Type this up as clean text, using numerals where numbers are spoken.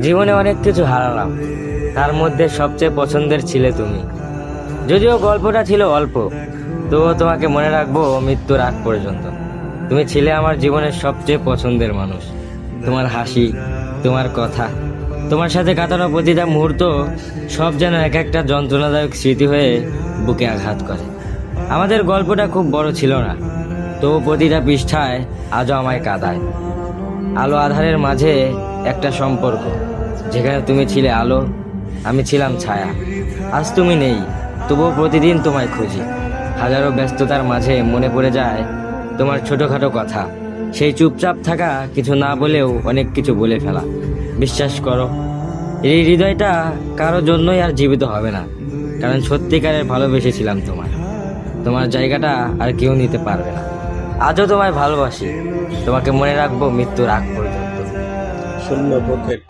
জীবনে অনেক কিছু হারালাম, তার মধ্যে সবচেয়ে পছন্দের ছিলে তুমি। যদিও গল্পটা ছিল অল্প, তবুও তোমাকে মনে রাখবো মৃত্যুর আগ পর্যন্ত। তুমি ছিলে আমার জীবনের সবচেয়ে পছন্দের মানুষ। তোমার হাসি, তোমার কথা, তোমার সাথে কাটানো প্রতিটা মুহূর্ত সব যেন এক একটা যন্ত্রণাদায়ক স্মৃতি হয়ে বুকে আঘাত করে। আমাদের গল্পটা খুব বড় ছিল না, তবু প্রতিটা পৃষ্ঠায় আজও আমায় কাঁদায়। আলো আধারের মাঝে একটা সম্পর্ক, যেখানে তুমি ছিলে আলো, আমি ছিলাম ছায়া। আজ তুমি নেই, তবুও প্রতিদিন তোমায় খুঁজি। হাজারো ব্যস্ততার মাঝে মনে পড়ে যায় তোমার ছোটখাটো কথা, সেই চুপচাপ থাকা, কিছু না বলেও অনেক কিছু বলে ফেলা। বিশ্বাস করো, এই হৃদয়টা কারো জন্যই আর জীবিত হবে না, কারণ সত্যিকারের ভালোবেসেছিলাম তোমায়। তোমার জায়গাটা আর কেউ নিতে পারবে না। আজও তোমায় ভালোবাসি, তোমাকে মনে রাখবো মৃত্যুর আগ পর্যন্ত। শূন্য পকেট।